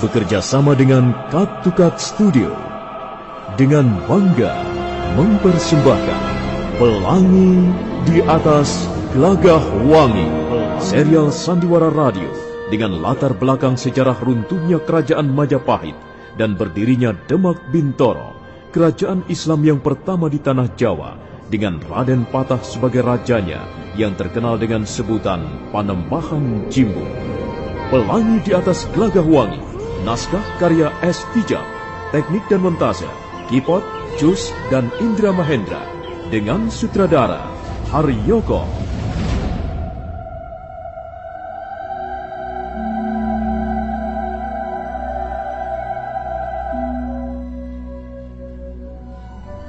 bekerja sama dengan Cut to Cut Studio dengan bangga mempersembahkan Pelangi di Atas Gelagah Wangi, serial sandiwara radio dengan latar belakang sejarah runtuhnya kerajaan Majapahit dan berdirinya Demak Bintoro, kerajaan Islam yang pertama di tanah Jawa, dengan Raden Patah sebagai rajanya yang terkenal dengan sebutan Panembahan Jimbung. Pelangi di Atas Gelagah Wangi, naskah karya S. Tijab, teknik dan montase Kipot, Jus, dan Indra Mahendra, dengan sutradara Haryoko.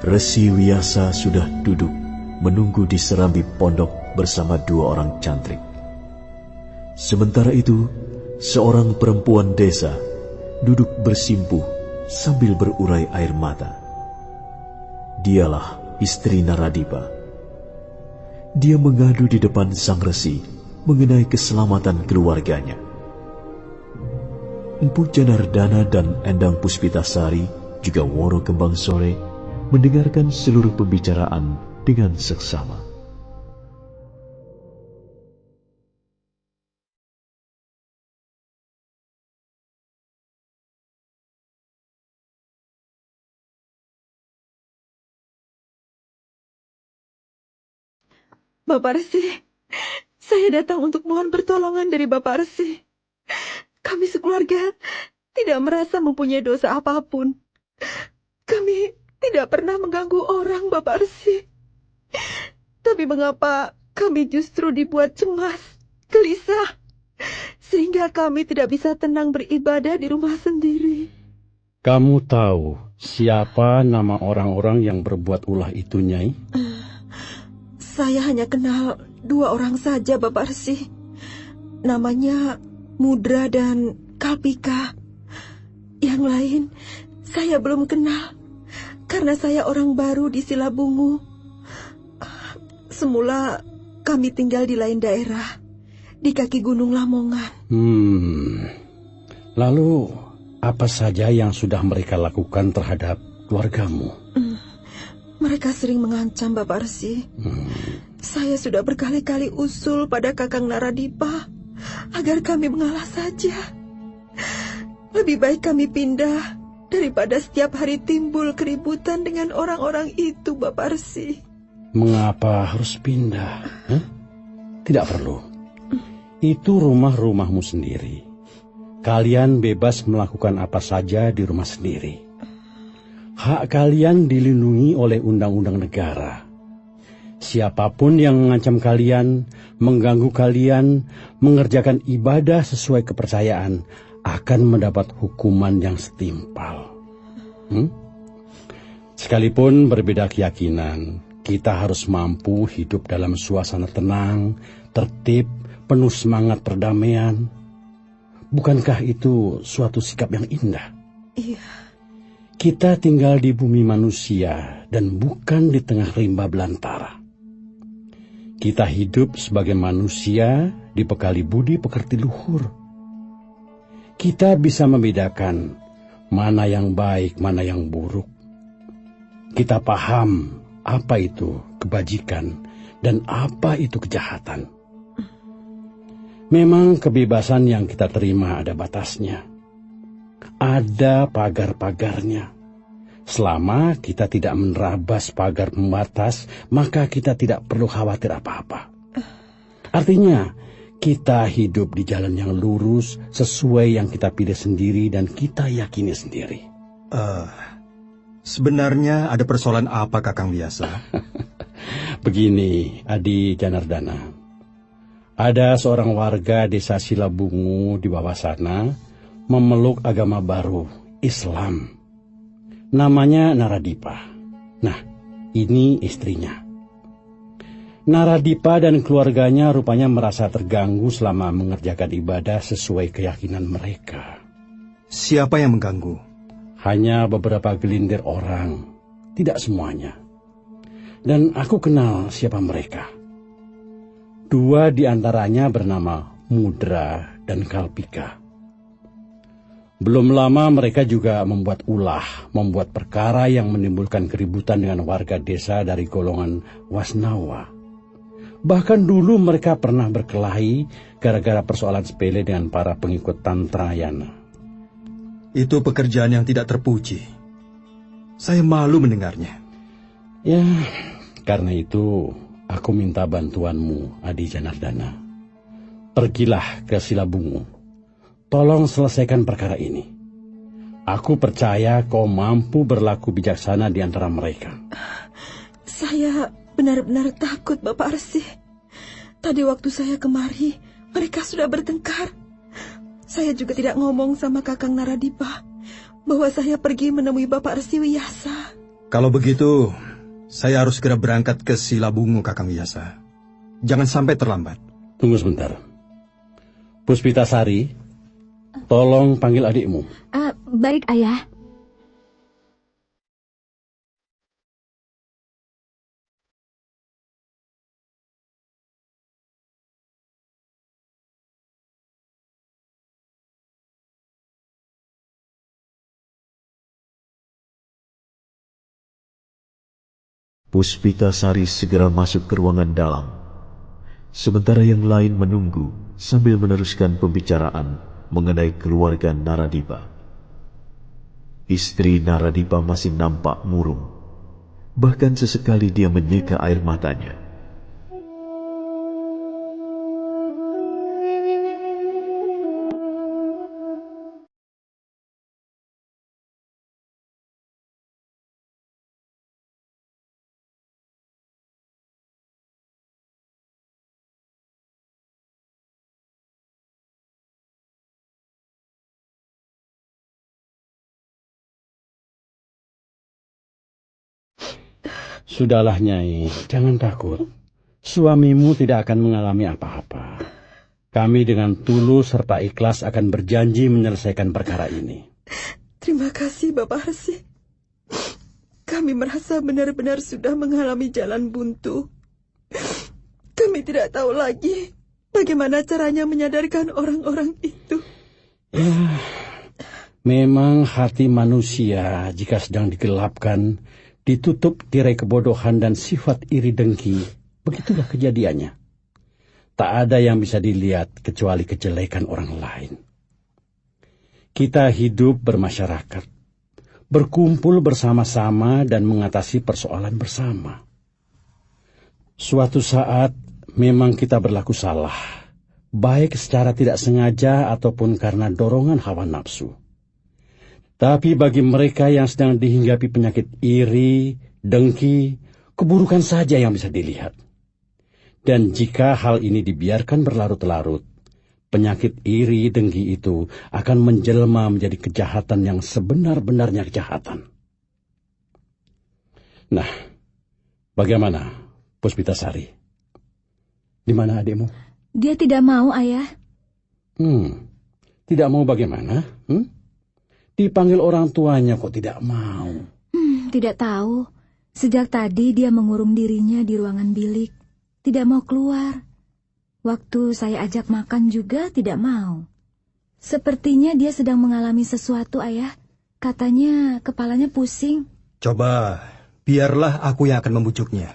Resi Wiyasa sudah duduk menunggu di serambi pondok bersama dua orang cantrik. Sementara itu, seorang perempuan desa duduk bersimpuh sambil berurai air mata. Dialah istri Naradipa. Dia mengadu di depan sang resi mengenai keselamatan keluarganya. Empu Janardana dan Endang Puspitasari juga Woro Kembang Sore mendengarkan seluruh pembicaraan dengan seksama. Bapak Resi, saya datang untuk mohon pertolongan dari Bapak Resi. Kami sekeluarga tidak merasa mempunyai dosa apapun. Kami tidak pernah mengganggu orang, Bapak Resi. Tapi mengapa kami justru dibuat cemas, gelisah, sehingga kami tidak bisa tenang beribadah di rumah sendiri? Kamu tahu siapa nama orang-orang yang berbuat ulah itu, Nyai? Saya hanya kenal dua orang saja, Bapak Resi. Namanya Mudra dan Kalpika. Yang lain saya belum kenal, karena saya orang baru di Silabungu. Semula kami tinggal di lain daerah, di kaki Gunung Lamongan. Lalu apa saja yang sudah mereka lakukan terhadap keluargamu? Mereka sering mengancam, Bapak Resi. Saya sudah berkali-kali usul pada Kakang Naradipa agar kami mengalah saja. Lebih baik kami pindah daripada setiap hari timbul keributan dengan orang-orang itu, Bapak Resi. Mengapa harus pindah? Tidak perlu. Itu rumah-rumahmu sendiri. Kalian bebas melakukan apa saja di rumah sendiri. Hak kalian dilindungi oleh undang-undang negara. Siapapun yang mengancam kalian, mengganggu kalian, mengerjakan ibadah sesuai kepercayaan, akan mendapat hukuman yang setimpal. Sekalipun berbeda keyakinan, kita harus mampu hidup dalam suasana tenang, tertib, penuh semangat perdamaian. Bukankah itu suatu sikap yang indah? Iya. Kita tinggal di bumi manusia dan bukan di tengah rimba belantara. Kita hidup sebagai manusia dibekali budi pekerti luhur. Kita bisa membedakan mana yang baik, mana yang buruk. Kita paham apa itu kebajikan dan apa itu kejahatan. Memang kebebasan yang kita terima ada batasnya. Ada pagar-pagarnya. Selama kita tidak menerabas pagar pembatas, maka kita tidak perlu khawatir apa-apa. Artinya, kita hidup di jalan yang lurus sesuai yang kita pilih sendiri dan kita yakini sendiri. Sebenarnya ada persoalan apa, Kakang Wiyasa? Begini, Adi Janardana. Ada seorang warga desa Silabungu di bawah sana memeluk agama baru, Islam. Namanya Naradipa. Nah, ini istrinya. Naradipa dan keluarganya rupanya merasa terganggu selama mengerjakan ibadah sesuai keyakinan mereka. Siapa yang mengganggu? Hanya beberapa gelintir orang, tidak semuanya. Dan aku kenal siapa mereka. Dua di antaranya bernama Mudra dan Kalpika. Belum lama mereka juga membuat perkara yang menimbulkan keributan dengan warga desa dari golongan Wasnawa. Bahkan dulu mereka pernah berkelahi gara-gara persoalan sepele dengan para pengikut Tantrayana. Itu pekerjaan yang tidak terpuji. Saya malu mendengarnya. Ya, karena itu aku minta bantuanmu, Adi Janardana. Pergilah ke Silabungu. Tolong selesaikan perkara ini. Aku percaya kau mampu berlaku bijaksana di antara mereka. Saya benar-benar takut, Bapak Arsi. Tadi waktu saya kemari, mereka sudah bertengkar. Saya juga tidak ngomong sama Kakang Naradipa bahwa saya pergi menemui Bapak Arsi Wiyasa. Kalau begitu, saya harus segera berangkat ke Silabungu, Kakang Wiyasa. Jangan sampai terlambat. Tunggu sebentar. Puspitasari, tolong panggil adikmu. Baik, Ayah. Puspitasari segera masuk ke ruangan dalam. Sementara yang lain menunggu sambil meneruskan pembicaraan mengenai keluarga Naradipa. Istri Naradipa masih nampak murung. Bahkan sesekali dia menyeka air matanya. Sudahlah, Nyai, jangan takut. Suamimu tidak akan mengalami apa-apa. Kami dengan tulus serta ikhlas akan berjanji menyelesaikan perkara ini. Terima kasih, Bapak Arsi. Kami merasa benar-benar sudah mengalami jalan buntu. Kami tidak tahu lagi bagaimana caranya menyadarkan orang-orang itu. Ya, memang hati manusia jika sedang digelapkan, ditutup tirai kebodohan dan sifat iri dengki, begitulah kejadiannya. Tak ada yang bisa dilihat kecuali kejelekan orang lain. Kita hidup bermasyarakat, berkumpul bersama-sama dan mengatasi persoalan bersama. Suatu saat memang kita berlaku salah, baik secara tidak sengaja ataupun karena dorongan hawa nafsu. Tapi bagi mereka yang sedang dihinggapi penyakit iri, dengki, keburukan saja yang bisa dilihat. Dan jika hal ini dibiarkan berlarut-larut, penyakit iri, dengki itu akan menjelma menjadi kejahatan yang sebenar-benarnya kejahatan. Nah, bagaimana, Puspitasari? Di mana adikmu? Dia tidak mau, Ayah. Tidak mau bagaimana? Dipanggil orang tuanya kok tidak mau? Tidak tahu. Sejak tadi dia mengurung dirinya di ruangan bilik. Tidak mau keluar. Waktu saya ajak makan juga tidak mau. Sepertinya dia sedang mengalami sesuatu, Ayah. Katanya kepalanya pusing. Coba, biarlah aku yang akan membujuknya.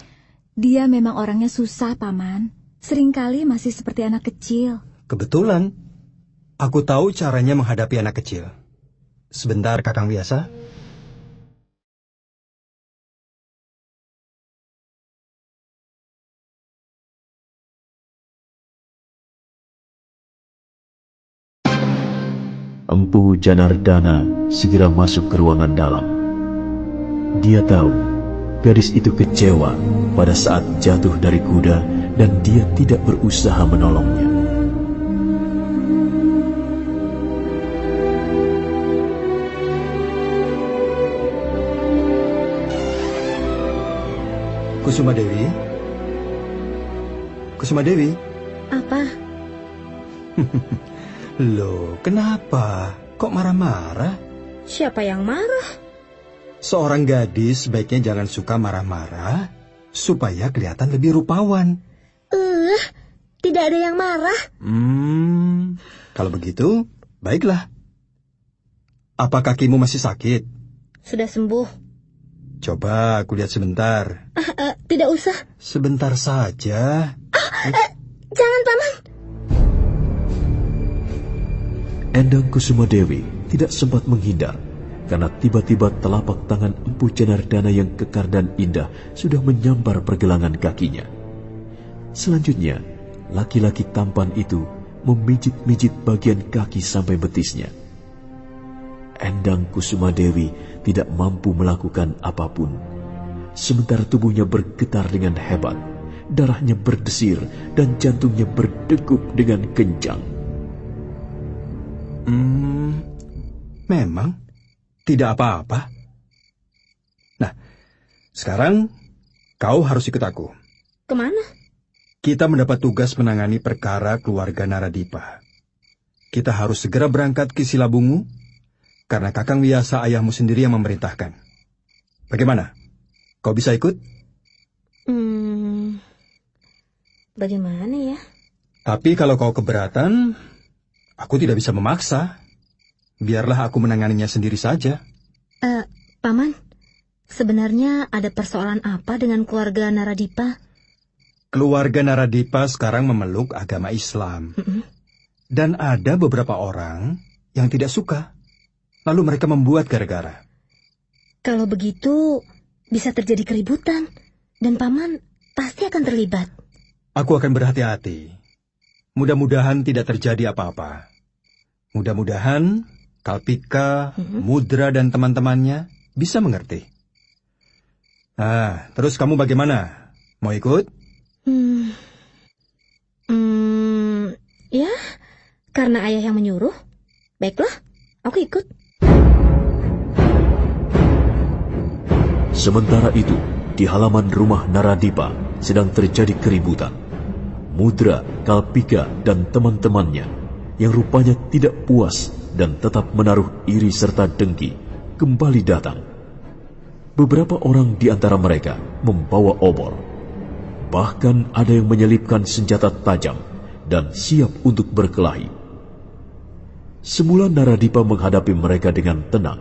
Dia memang orangnya susah, Paman. Seringkali masih seperti anak kecil. Kebetulan, aku tahu caranya menghadapi anak kecil. Sebentar, Kakang Wiyasa. Empu Janardana segera masuk ke ruangan dalam. Dia tahu gadis itu kecewa pada saat jatuh dari kuda dan dia tidak berusaha menolongnya. Kusuma Dewi? Kusuma Dewi? Apa? Loh, kenapa? Kok marah-marah? Siapa yang marah? Seorang gadis sebaiknya jangan suka marah-marah, supaya kelihatan lebih rupawan. Tidak ada yang marah. Kalau begitu, baiklah. Apa kakimu masih sakit? Sudah sembuh. Coba aku lihat sebentar. Tidak usah. Sebentar saja. Jangan, Paman. Endang Kusuma Dewi tidak sempat menghindar karena tiba-tiba telapak tangan Empu Janardana yang kekar dan indah sudah menyambar pergelangan kakinya. Selanjutnya, laki-laki tampan itu memijit-mijit bagian kaki sampai betisnya. Endang Kusuma Dewi tidak mampu melakukan apapun. Sementara tubuhnya bergetar dengan hebat, darahnya berdesir dan jantungnya berdegup dengan kencang. Memang tidak apa-apa. Nah, sekarang kau harus ikut aku. Kemana? Kita mendapat tugas menangani perkara keluarga Naradipa. Kita harus segera berangkat ke Silabungu, karena Kakang Wiyasa ayahmu sendiri yang memerintahkan. Bagaimana? Kau bisa ikut? Bagaimana ya? Tapi kalau kau keberatan, aku tidak bisa memaksa. Biarlah aku menanganinya sendiri saja. Paman, sebenarnya ada persoalan apa dengan keluarga Naradipa? Keluarga Naradipa sekarang memeluk agama Islam. Dan ada beberapa orang yang tidak suka. Lalu mereka membuat gara-gara. Kalau begitu, bisa terjadi keributan. Dan Paman pasti akan terlibat. Aku akan berhati-hati. Mudah-mudahan tidak terjadi apa-apa. Mudah-mudahan Kalpika, Mudra, dan teman-temannya bisa mengerti. Nah, terus kamu bagaimana? Mau ikut? Ya, karena ayah yang menyuruh. Baiklah, aku ikut. Sementara itu, di halaman rumah Naradipa sedang terjadi keributan. Mudra, Kalpika, dan teman-temannya yang rupanya tidak puas dan tetap menaruh iri serta dengki kembali datang. Beberapa orang di antara mereka membawa obor. Bahkan ada yang menyelipkan senjata tajam dan siap untuk berkelahi. Semula Naradipa menghadapi mereka dengan tenang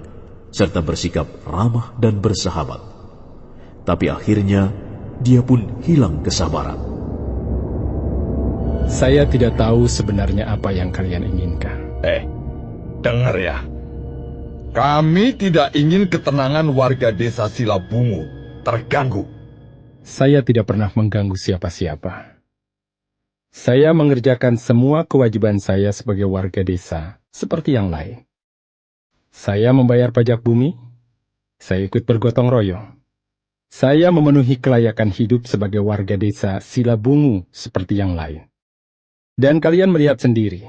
serta bersikap ramah dan bersahabat. Tapi akhirnya dia pun hilang kesabaran. Saya tidak tahu sebenarnya apa yang kalian inginkan. Dengar ya. Kami tidak ingin ketenangan warga desa Silabungu terganggu. Saya tidak pernah mengganggu siapa-siapa. Saya mengerjakan semua kewajiban saya sebagai warga desa seperti yang lain. Saya membayar pajak bumi, saya ikut bergotong royong. Saya memenuhi kelayakan hidup sebagai warga desa Silabungu seperti yang lain. Dan kalian melihat sendiri,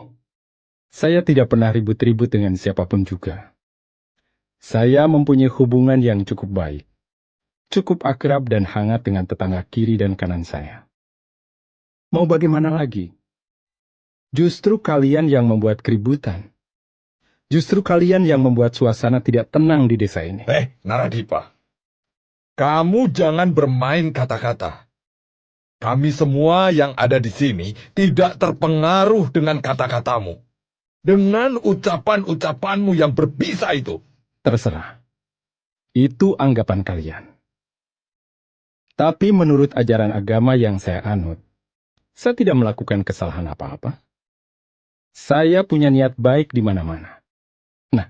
saya tidak pernah ribut-ribut dengan siapapun juga. Saya mempunyai hubungan yang cukup baik, cukup akrab dan hangat dengan tetangga kiri dan kanan saya. Mau bagaimana lagi? Justru kalian yang membuat keributan. Justru kalian yang membuat suasana tidak tenang di desa ini. Naradipa, kamu jangan bermain kata-kata. Kami semua yang ada di sini tidak terpengaruh dengan kata-katamu. Dengan ucapan-ucapanmu yang berbisa itu. Terserah. Itu anggapan kalian. Tapi menurut ajaran agama yang saya anut, saya tidak melakukan kesalahan apa-apa. Saya punya niat baik di mana-mana. Nah,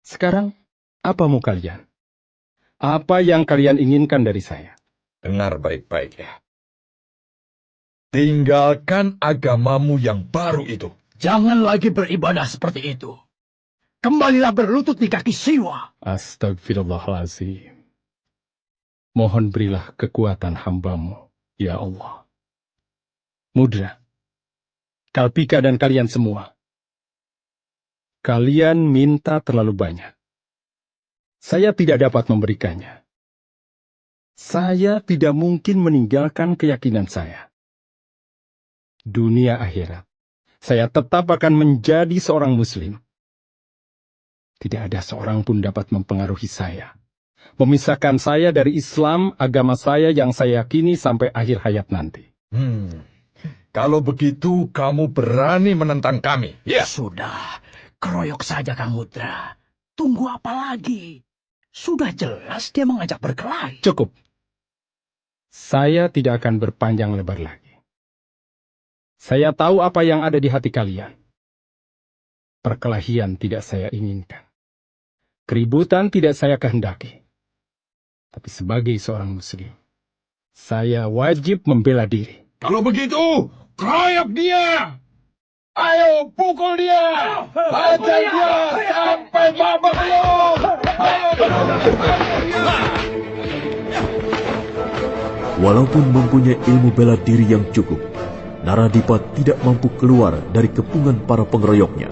sekarang apa mau kalian? Apa yang kalian inginkan dari saya? Dengar baik-baik ya. Tinggalkan agamamu yang baru itu. Jangan lagi beribadah seperti itu. Kembalilah berlutut di kaki Siwa. Astagfirullahaladzim. Mohon berilah kekuatan hamba-Mu, ya Allah. Mudra, Kalpika dan kalian semua. Kalian minta terlalu banyak. Saya tidak dapat memberikannya. Saya tidak mungkin meninggalkan keyakinan saya. Dunia akhirat, saya tetap akan menjadi seorang muslim. Tidak ada seorang pun dapat mempengaruhi saya, memisahkan saya dari Islam, agama saya yang saya yakini sampai akhir hayat nanti. Kalau begitu, kamu berani menentang kami. Ya sudah, keroyok saja Kang Mudra. Tunggu apa lagi? Sudah jelas dia mengajak berkelahi. Cukup. Saya tidak akan berpanjang lebar lagi. Saya tahu apa yang ada di hati kalian. Perkelahian tidak saya inginkan. Keributan tidak saya kehendaki. Tapi sebagai seorang muslim, saya wajib membela diri. Kalau begitu, keroyok dia! Ayo pukul dia! Hajar dia sampai babak belur! Walaupun mempunyai ilmu bela diri yang cukup, Naradipa tidak mampu keluar dari kepungan para pengeroyoknya.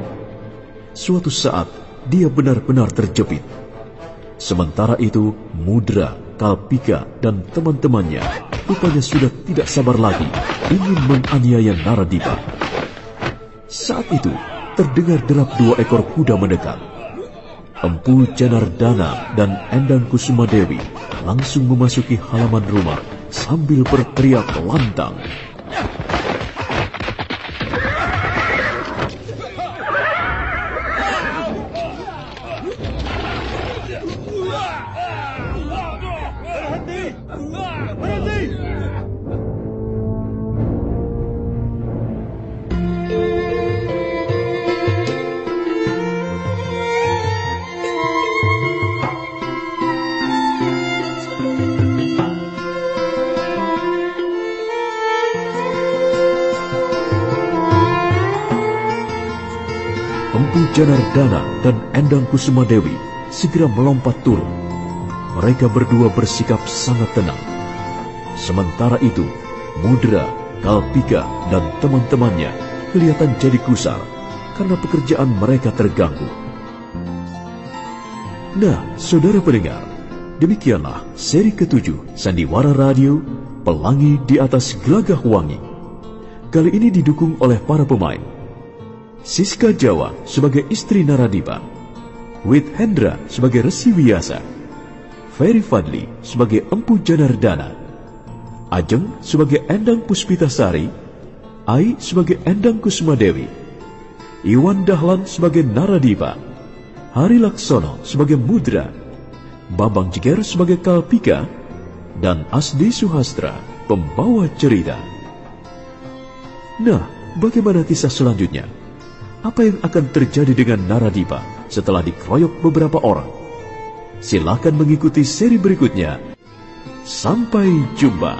Suatu saat, dia benar-benar terjepit. Sementara itu, Mudra, Kalpika, dan teman-temannya rupanya sudah tidak sabar lagi ingin menganiaya Naradipa. Saat itu, terdengar derap 2 ekor kuda mendekat. Empu Janardana dan Endang Kusumadewi langsung memasuki halaman rumah sambil berteriak lantang. Empu Janardana dan Endang Kusumadewi segera melompat turun. Mereka berdua bersikap sangat tenang. Sementara itu, Mudra, Kalpika, dan teman-temannya kelihatan jadi gusar karena pekerjaan mereka terganggu. Nah, saudara pendengar, demikianlah seri ke-7 Sandiwara Radio Pelangi di Atas Gelagah Wangi. Kali ini didukung oleh para pemain. Siska Jawa sebagai istri Naradipa, Wit Hendra sebagai Resi Wiyasa, Ferry Fadli sebagai Empu Janardana, Ajeng sebagai Endang Puspitasari, Ai sebagai Endang Kusumadewi, Iwan Dahlan sebagai Naradipa, Hari Laksono sebagai Mudra, Bambang Jiger sebagai Kalpika, dan Asdi Suhastra pembawa cerita. Nah, bagaimana kisah selanjutnya? Apa yang akan terjadi dengan Naradipa setelah dikeroyok beberapa orang? Silakan mengikuti seri berikutnya. Sampai jumpa.